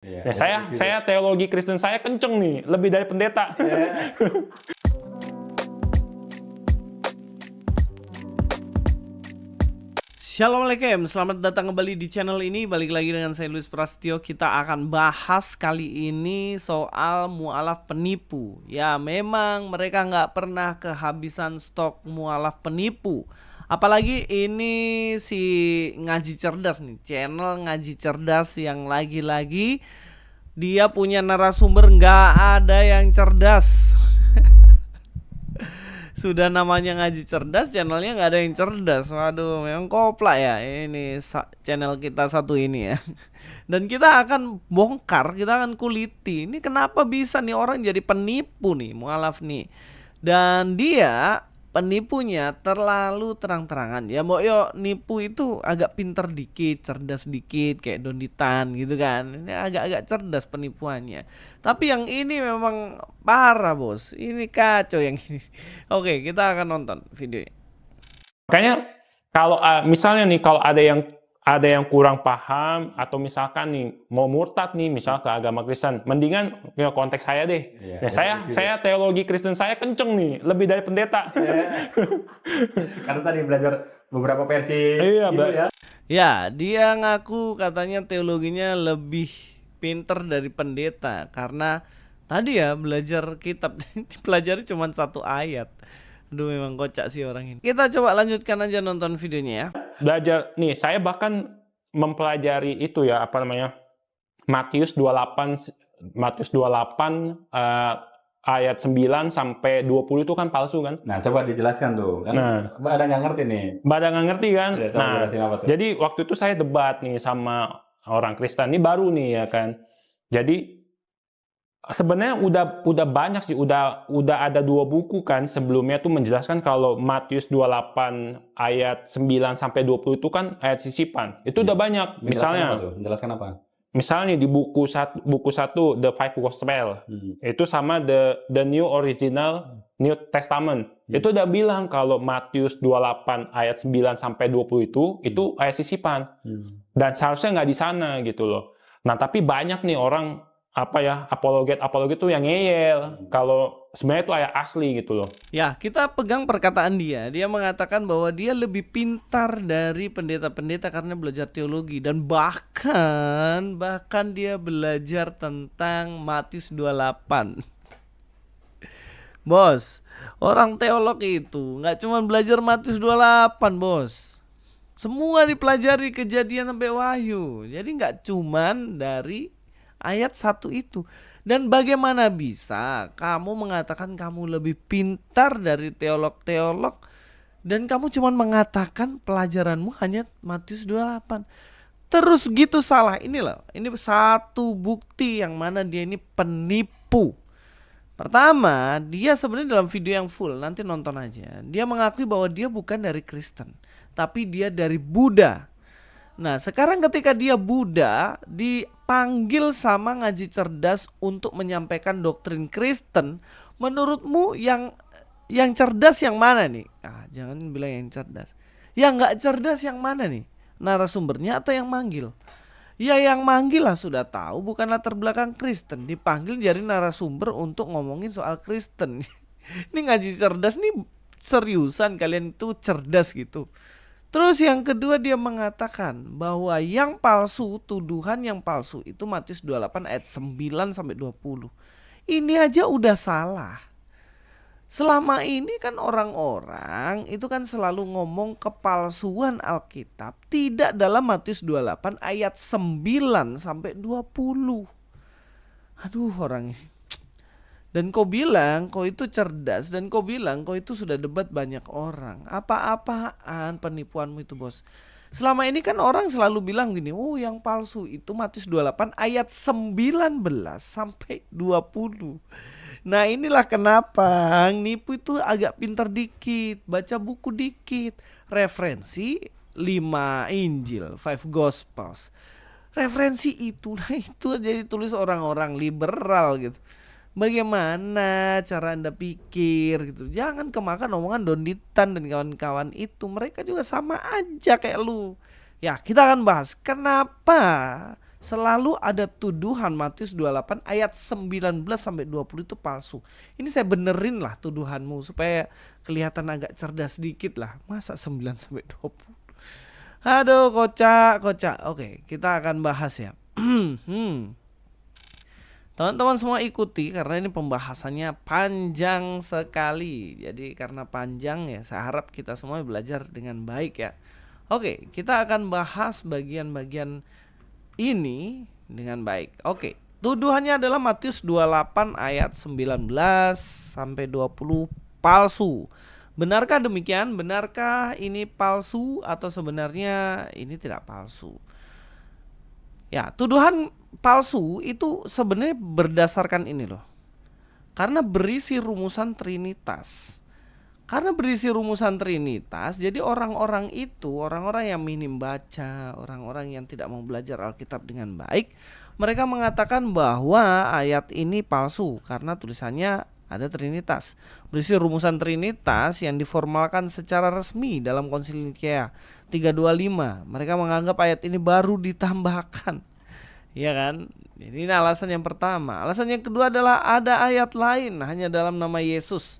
Iya, Ya, saya teologi Kristen saya kenceng nih, lebih dari pendeta. Iya. Assalamualaikum, selamat datang kembali di channel ini. Balik lagi dengan saya Luis Prasetyo. Kita akan bahas kali ini soal mualaf penipu. Ya, memang mereka nggak pernah kehabisan stok mualaf penipu. Apalagi ini si Ngaji Cerdas nih, channel Ngaji Cerdas yang lagi-lagi dia punya narasumber nggak ada yang cerdas. Sudah namanya Ngaji Cerdas, channelnya nggak ada yang cerdas. Waduh, memang koplak ya ini channel kita satu ini ya. Dan kita akan bongkar, kita akan kuliti. Ini kenapa bisa nih orang jadi penipu nih, mualaf nih. Dan dia penipunya terlalu terang-terangan. Ya mau yo nipu itu agak pinter dikit, cerdas dikit kayak Donditan gitu kan. Ini agak-agak cerdas penipuannya. Tapi yang ini memang parah, Bos. Ini kacau yang ini. Oke, kita akan nonton videonya. Makanya kalau misalnya nih kalau ada yang kurang paham atau misalkan nih mau murtad nih misal ke agama Kristen, mendingan ya konteks saya deh. Iya, Ya, saya teologi Kristen saya kenceng nih, lebih dari pendeta. Iya. Karena tadi belajar beberapa versi Iya, gitu ya. Ya, dia ngaku katanya teologinya lebih pinter dari pendeta karena tadi ya belajar kitab dipelajari cuma satu ayat. Aduh, memang kocak sih orang ini. Kita coba lanjutkan aja nonton videonya ya. Belajar nih, saya bahkan mempelajari itu ya apa namanya? Matius 28 ayat 9 sampai 20 itu kan palsu kan? Nah, coba dijelaskan tuh. Kan Nah. ada nggak ngerti nih. Pada nggak ngerti kan? Ya, coba Nah, jelasin apa tuh? jadi waktu itu saya debat nih sama orang Kristen. Ini baru nih ya kan. Jadi sebenarnya udah banyak sih, udah ada 2 buku kan sebelumnya tuh menjelaskan kalau Matius 28 ayat 9 sampai 20 itu kan ayat sisipan. Itu udah banyak. Menjelaskan apa? Misalnya di buku 1 The Five Gospel. Itu sama the New Original New Testament. Itu udah bilang kalau Matius 28 ayat 9 sampai 20 itu ayat sisipan. Dan seharusnya nggak di sana gitu loh. Nah, tapi banyak nih orang apologet tuh yang ngeyel kalau sebenarnya itu ayat asli gitu loh. Ya, kita pegang perkataan dia. Dia mengatakan bahwa dia lebih pintar dari pendeta-pendeta karena belajar teologi dan bahkan dia belajar tentang Matius 28. Bos, orang teolog itu nggak cuma belajar Matius 28, Bos. Semua dipelajari Kejadian sampai Wahyu. Jadi nggak cuman dari ayat 1 itu. Dan bagaimana bisa kamu mengatakan kamu lebih pintar dari teolog-teolog dan kamu cuma mengatakan pelajaranmu hanya Matius 28. Terus gitu salah. Ini satu bukti yang mana dia ini penipu. Pertama, dia sebenarnya dalam video yang full, nanti nonton aja. Dia mengakui bahwa dia bukan dari Kristen, tapi dia dari Buddha. Nah, sekarang ketika dia Buddha dipanggil sama Ngaji Cerdas untuk menyampaikan doktrin Kristen, menurutmu yang cerdas yang mana nih? Jangan bilang yang cerdas. Yang nggak cerdas yang mana nih? Narasumbernya atau yang manggil? Ya, yang manggil lah sudah tahu bukan latar belakang Kristen, dipanggil jadi narasumber untuk ngomongin soal Kristen. Ini Ngaji Cerdas nih seriusan kalian tuh cerdas gitu. Terus yang kedua dia mengatakan bahwa yang palsu, tuduhan yang palsu itu Matius 28 ayat 9 sampai 20. Ini aja udah salah. Selama ini kan orang-orang itu kan selalu ngomong kepalsuan Alkitab tidak dalam Matius 28 ayat 9 sampai 20. Aduh, orang ini. Dan kau bilang kau itu cerdas dan kau bilang kau itu sudah debat banyak orang. Apa-apaan penipuanmu itu, Bos? Selama ini kan orang selalu bilang gini, yang palsu itu Matius 28 ayat 19 sampai 20. Nah, inilah kenapa nipu itu agak pintar dikit, baca buku dikit, referensi 5 Injil, 5 Gospels. Referensi itu, nah itu jadi tulis orang-orang liberal gitu. Bagaimana cara Anda pikir gitu. Jangan kemakan omongan Donditan dan kawan-kawan itu. Mereka juga sama aja kayak lu. Ya, kita akan bahas kenapa selalu ada tuduhan Matius 28 ayat 19 sampai 20 itu palsu. Ini saya benerin lah tuduhanmu supaya kelihatan agak cerdas sedikit lah. Masa 9 sampai 20? Aduh, kocak. Oke, kita akan bahas ya. Teman-teman semua ikuti karena ini pembahasannya panjang sekali. Jadi karena panjang ya, saya harap kita semua belajar dengan baik ya. Oke, kita akan bahas bagian-bagian ini dengan baik. Oke, tuduhannya adalah Matius 28 ayat 19 sampai 20 palsu. Benarkah demikian? Benarkah ini palsu atau sebenarnya ini tidak palsu? Ya, tuduhan palsu itu sebenarnya berdasarkan ini loh. Karena berisi rumusan Trinitas. Jadi orang-orang itu, orang-orang yang minim baca, orang-orang yang tidak mau belajar Alkitab dengan baik, mereka mengatakan bahwa ayat ini palsu karena tulisannya ada Trinitas. Berisi rumusan Trinitas yang diformalkan secara resmi dalam Konsili Nikea 325. Mereka menganggap ayat ini baru ditambahkan. Ya kan? Ini alasan yang pertama. Alasan yang kedua adalah ada ayat lain hanya dalam nama Yesus.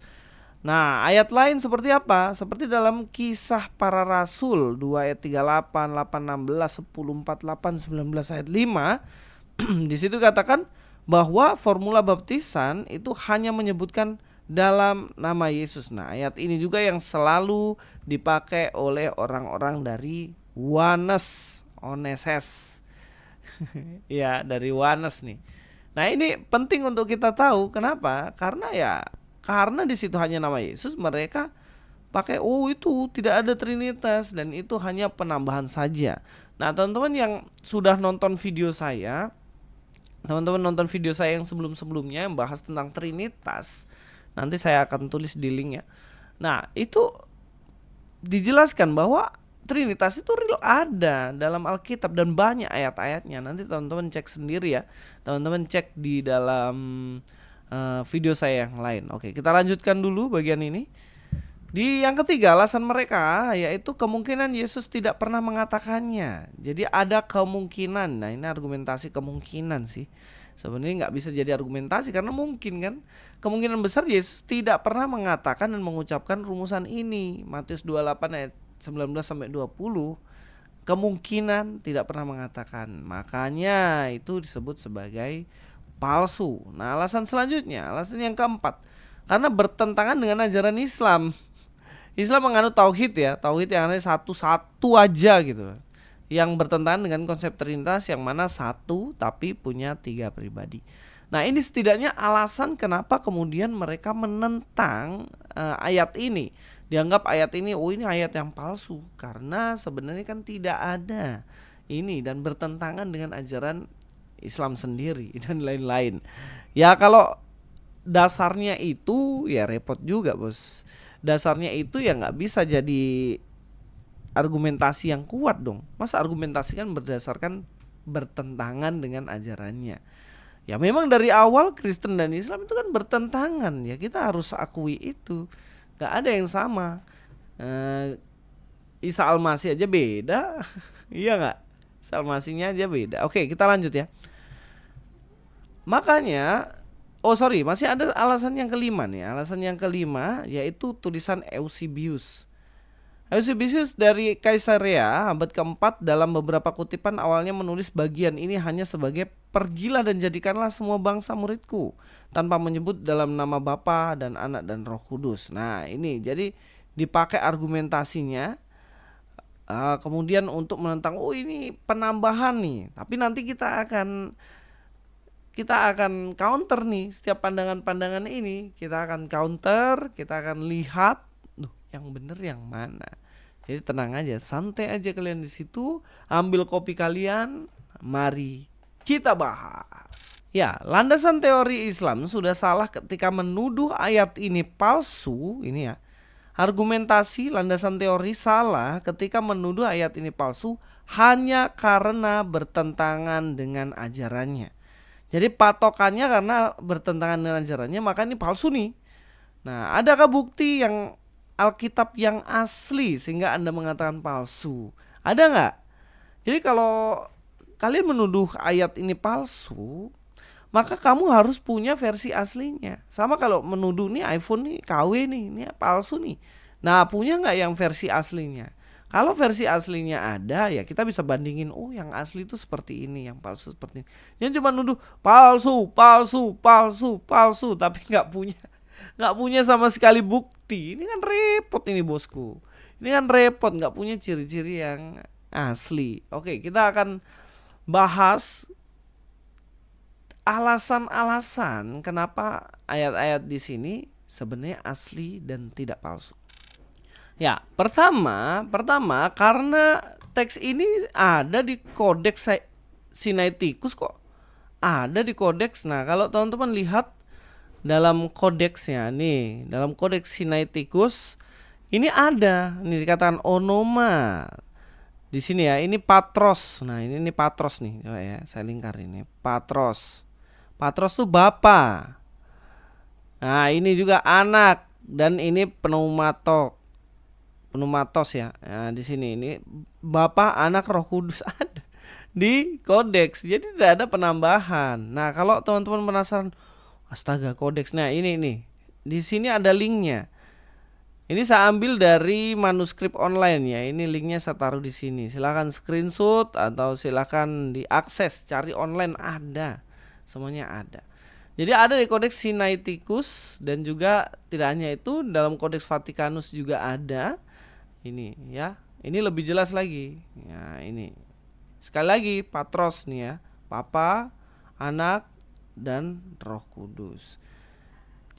Nah, ayat lain seperti apa? Seperti dalam Kisah Para Rasul 2 ayat 38, 8, 16, 10, 48, 19 ayat 5. Di situ katakan bahwa formula baptisan itu hanya menyebutkan dalam nama Yesus. Nah, ayat ini juga yang selalu dipakai oleh orang-orang dari Oneses. Ya, dari Wanes nih. Nah, ini penting untuk kita tahu. Kenapa? Karena di situ hanya nama Yesus, mereka pakai itu tidak ada Trinitas dan itu hanya penambahan saja. Nah, teman-teman yang sudah nonton video saya, yang sebelum-sebelumnya yang bahas tentang Trinitas, nanti saya akan tulis di link ya. Nah, itu dijelaskan bahwa Trinitas itu real ada dalam Alkitab dan banyak ayat-ayatnya. Nanti teman-teman cek sendiri ya. Teman-teman cek di dalam video saya yang lain. Oke, kita lanjutkan dulu bagian ini. Di yang ketiga, alasan mereka yaitu kemungkinan Yesus tidak pernah mengatakannya. Jadi ada kemungkinan. Nah, ini argumentasi kemungkinan sih. Sebenarnya nggak bisa jadi argumentasi karena mungkin kan. Kemungkinan besar Yesus tidak pernah mengatakan dan mengucapkan rumusan ini. Matius 28 ayat 19 sampai 20. Kemungkinan tidak pernah mengatakan. Makanya itu disebut sebagai palsu. Nah, alasan selanjutnya, alasan yang keempat, karena bertentangan dengan ajaran Islam. Islam menganut tauhid ya, tauhid yang ada satu aja gitu, yang bertentangan dengan konsep Trinitas yang mana satu tapi punya 3 pribadi. Nah, ini setidaknya alasan kenapa kemudian mereka menentang ayat ini. Dianggap ayat ini, ini ayat yang palsu karena sebenarnya kan tidak ada ini dan bertentangan dengan ajaran Islam sendiri dan lain-lain. Ya kalau dasarnya itu ya repot juga bos. Dasarnya itu ya nggak bisa jadi argumentasi yang kuat dong. Masa argumentasi kan berdasarkan bertentangan dengan ajarannya. Ya memang dari awal Kristen dan Islam itu kan bertentangan. Ya kita harus akui itu. Gak ada yang sama. Isa Al-Masih aja beda. Iya gak? Isa Al-Masihnya aja beda. Oke, kita lanjut ya. Makanya masih ada alasan yang kelima nih. Alasan yang kelima yaitu tulisan Eusebius. Eusebius dari Kaisarea abad keempat dalam beberapa kutipan awalnya menulis bagian ini hanya sebagai pergilah dan jadikanlah semua bangsa muridku tanpa menyebut dalam nama Bapa dan Anak dan Roh Kudus. Nah ini jadi dipakai argumentasinya kemudian untuk menentang ini penambahan nih. Tapi nanti kita akan counter nih setiap pandangan-pandangan ini. Kita akan counter, kita akan lihat yang bener yang mana. Jadi tenang aja, santai aja kalian di situ, ambil kopi kalian, mari kita bahas. Ya, landasan teori Islam sudah salah ketika menuduh ayat ini palsu, ini ya. Argumentasi landasan teori salah ketika menuduh ayat ini palsu hanya karena bertentangan dengan ajarannya. Jadi patokannya karena bertentangan dengan ajarannya, maka ini palsu nih. Nah, adakah bukti yang Alkitab yang asli sehingga Anda mengatakan palsu? Ada nggak? Jadi kalau kalian menuduh ayat ini palsu, maka kamu harus punya versi aslinya. Sama kalau menuduh nih iPhone nih KW nih, ini palsu nih. Nah, punya nggak yang versi aslinya? Kalau versi aslinya ada, ya kita bisa bandingin. Oh, yang asli itu seperti ini, yang palsu seperti ini. Jangan cuma nuduh palsu, palsu, palsu, palsu, tapi nggak punya sama sekali bukti. Ini kan repot ini bosku. Ini kan repot, nggak punya ciri-ciri yang asli. Oke, kita akan bahas alasan-alasan kenapa ayat-ayat di sini sebenarnya asli dan tidak palsu. Ya, pertama karena teks ini ada di Kodeks Sinaiticus kok. Ada di kodeks. Nah, kalau teman-teman lihat dalam kodeksnya nih, dalam Kodeks Sinaiticus ini ada, ini dikatakan onoma. Di sini ya, ini patros. Nah, ini patros nih. Coba ya, saya lingkar ini. Patros. Patros tuh bapak. Nah, ini juga anak dan ini pneumatos ya. Nah, di sini ini Bapa, Anak, Roh Kudus ada di kodeks. Jadi tidak ada penambahan. Nah, kalau teman-teman penasaran, astaga kodeks. Nah, ini nih. Di sini ada linknya. Ini saya ambil dari manuskrip online ya. Ini linknya saya taruh di sini. Silakan screenshot atau silakan diakses, cari online ada. Semuanya ada. Jadi ada di Kodeks Sinaiticus dan juga tidak hanya itu, dalam Kodeks Vatikanus juga ada. Ini ya, ini lebih jelas lagi. Ya, ini sekali lagi patros nih ya, Bapa, Anak, dan Roh Kudus.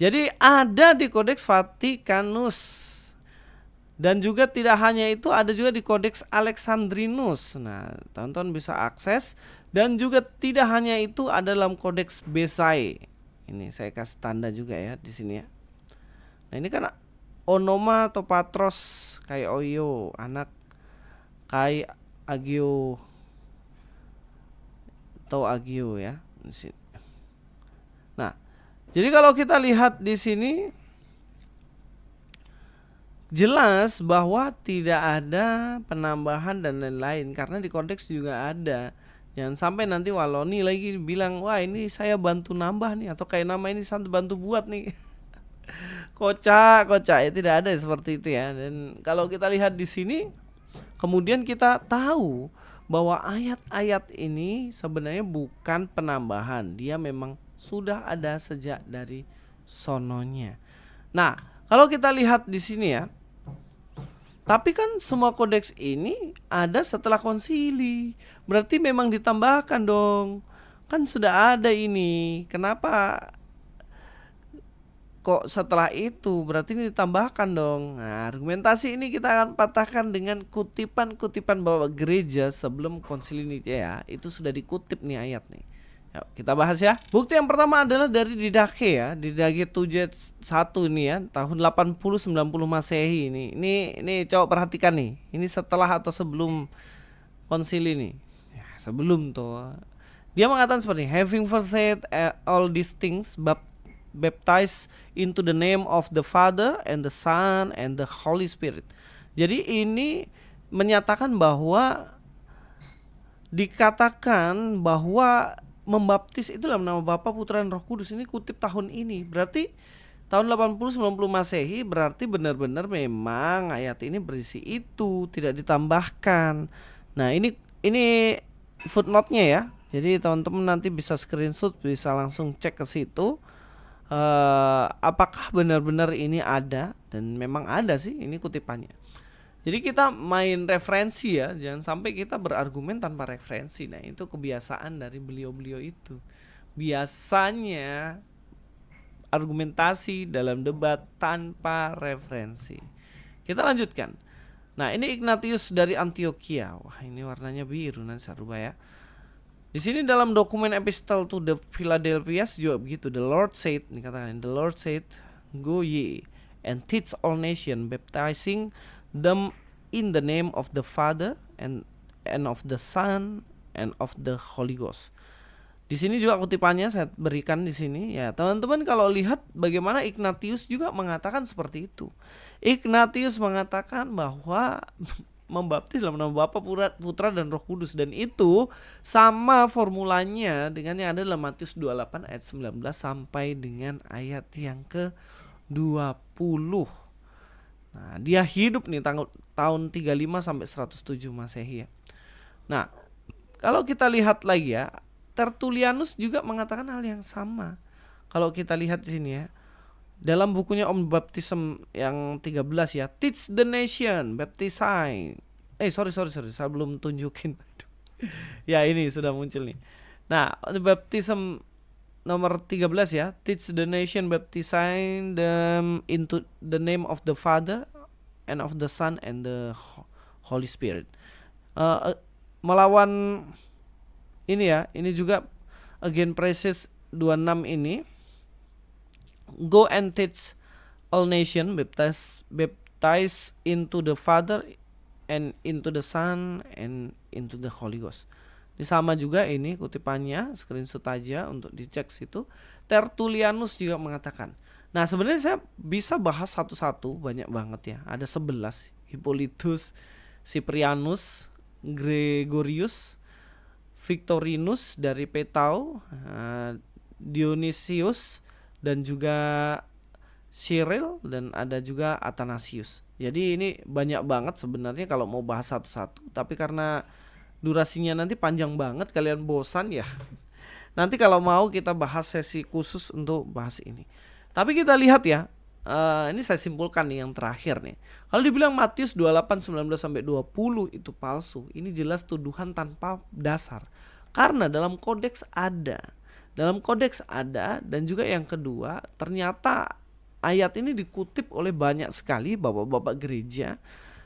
Jadi ada di Kodeks Vatikanus. Dan juga tidak hanya itu, ada juga di Kodeks Alexandrinus. Nah, teman-teman bisa akses. Dan juga tidak hanya itu, ada dalam Kodeks Besai. Ini saya kasih tanda juga ya di sini ya. Nah, ini kan onoma atau patros kai oyo, anak kai agio atau agio ya di sini. Nah, jadi kalau kita lihat di sini jelas bahwa tidak ada penambahan dan lain-lain karena di kodeks juga ada. Jangan sampai nanti Waloni lagi bilang, wah ini saya bantu nambah nih, atau kayak nama ini saya bantu buat nih. Kocak ya, tidak ada seperti itu ya. Dan kalau kita lihat di sini, kemudian kita tahu bahwa ayat-ayat ini sebenarnya bukan penambahan, dia memang sudah ada sejak dari sononya. Nah, kalau kita lihat di sini ya, tapi kan semua kodeks ini ada setelah konsili, berarti memang ditambahkan dong. Kan sudah ada ini, kenapa kok setelah itu berarti ini ditambahkan dong. Nah, argumentasi ini kita akan patahkan dengan kutipan-kutipan bahwa gereja sebelum konsili Nicea itu sudah dikutip nih ayat nih. Yuk, kita bahas ya. Bukti yang pertama adalah dari Didache ya, Didache 71 ini ya, tahun 80-90 Masehi ini. Ini coba perhatikan nih. Ini setelah atau sebelum konsili nih. Ya, sebelum tuh. Dia mengatakan seperti having first said all these things baptized into the name of the Father and the Son and the Holy Spirit. Jadi ini menyatakan bahwa dikatakan bahwa membaptis itu dalam nama Bapa, Putra, dan Roh Kudus. Ini kutip tahun ini. Berarti tahun 80-90 Masehi berarti benar-benar memang ayat ini berisi itu, tidak ditambahkan. Nah, ini footnote-nya ya. Jadi teman-teman nanti bisa screenshot, bisa langsung cek ke situ. Apakah benar-benar ini ada, dan memang ada sih ini kutipannya. Jadi kita main referensi ya, jangan sampai kita berargumen tanpa referensi. Nah, itu kebiasaan dari beliau-beliau itu. Biasanya argumentasi dalam debat tanpa referensi. Kita lanjutkan. Nah, ini Ignatius dari Antioquia. Wah, ini warnanya biru, nanti saya rubah ya. Di sini dalam dokumen epistle to the Philadelphians juga begitu. The Lord said, dikatakan, the Lord said, go ye and teach all nation, baptizing them in the name of the Father and of the Son and of the Holy Ghost. Di sini juga kutipannya saya berikan di sini ya. Teman-teman kalau lihat bagaimana Ignatius juga mengatakan seperti itu. Ignatius mengatakan bahwa membaptis dalam nama Bapa, Putra dan Roh Kudus, dan itu sama formulanya dengan yang ada dalam Matius 28 ayat 19 sampai dengan ayat yang ke-20. Nah, dia hidup nih tahun 35 sampai 107 Masehi ya. Nah, kalau kita lihat lagi ya, Tertullianus juga mengatakan hal yang sama. Kalau kita lihat di sini ya, dalam bukunya Om Baptism yang 13 ya, Teach the Nation, Baptize. Sorry, saya belum tunjukin. Ya, ini sudah muncul nih. Nah, Baptism nomor 13 ya, Teach the Nation, baptizing them into the name of the Father and of the Son and the Holy Spirit. Melawan ini ya, ini juga Again Praises 26 ini, Go and teach all nation, baptize into the Father and into the Son and into the Holy Ghost. Ini sama juga, ini kutipannya, screenshot aja untuk dicek situ. Tertullianus juga mengatakan. Nah, sebenarnya saya bisa bahas satu-satu, banyak banget ya. Ada 11, Hippolytus, Cyprianus, Gregorius, Victorinus dari Petau, Dionysius, dan juga Cyril, dan ada juga Athanasius. Jadi ini banyak banget sebenarnya kalau mau bahas satu-satu, tapi karena durasinya nanti panjang banget, kalian bosan ya. Nanti kalau mau kita bahas sesi khusus untuk bahas ini. Tapi kita lihat ya, ini saya simpulkan nih yang terakhir nih. Kalau dibilang Matius 28 19 sampai 20 itu palsu, ini jelas tuduhan tanpa dasar. Karena dalam kodeks ada. Dan juga yang kedua, ternyata ayat ini dikutip oleh banyak sekali bapak-bapak gereja.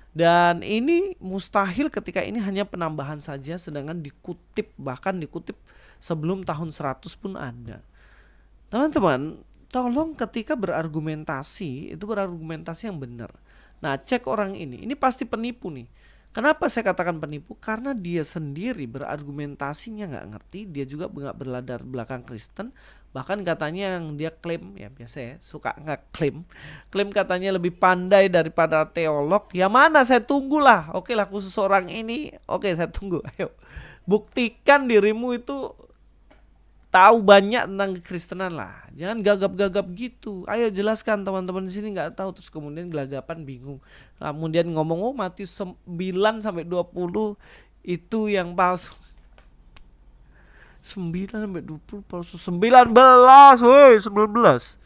Dan ini mustahil ketika ini hanya penambahan saja, sedangkan bahkan dikutip sebelum tahun 100 pun ada. Teman-teman, tolong ketika berargumentasi, itu berargumentasi yang benar. Nah, cek orang ini pasti penipu nih. Kenapa saya katakan penipu? Karena dia sendiri berargumentasinya nggak ngerti, dia juga nggak berlatar belakang Kristen. Bahkan katanya yang dia klaim, ya biasa ya, suka nggak klaim katanya lebih pandai daripada teolog. Ya mana, saya tunggulah. Oke lah, khusus orang ini, oke saya tunggu. Ayo, buktikan dirimu itu tahu banyak tentang kekristenan lah. Jangan gagap-gagap gitu. Ayo jelaskan, teman-teman di sini nggak tahu, terus kemudian gelagapan bingung. Kemudian ngomong Matius 9 sampai 20 itu yang palsu. 9 sampai 20 palsu. 19, woi 19.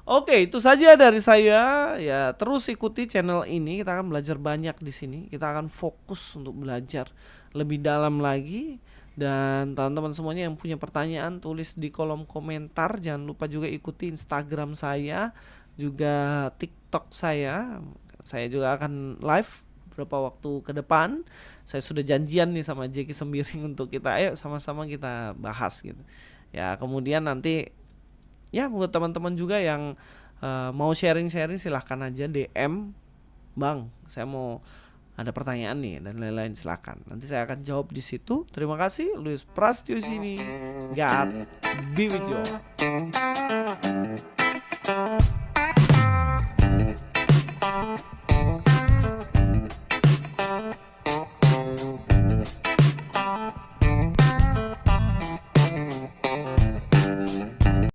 Oke, itu saja dari saya. Ya, terus ikuti channel ini. Kita akan belajar banyak di sini. Kita akan fokus untuk belajar lebih dalam lagi. Dan teman-teman semuanya yang punya pertanyaan, tulis di kolom komentar. Jangan lupa juga ikuti Instagram saya, juga TikTok saya. Saya juga akan live beberapa waktu ke depan. Saya sudah janjian nih sama Jeki Sembiring untuk kita ayo sama-sama kita bahas gitu. Ya, kemudian nanti ya buat teman-teman juga yang mau sharing-sharing, silahkan aja DM, Bang, saya mau ada pertanyaan nih dan lain-lain, silakan. Nanti saya akan jawab di situ. Terima kasih, Luis Prastyo sini. God be with you.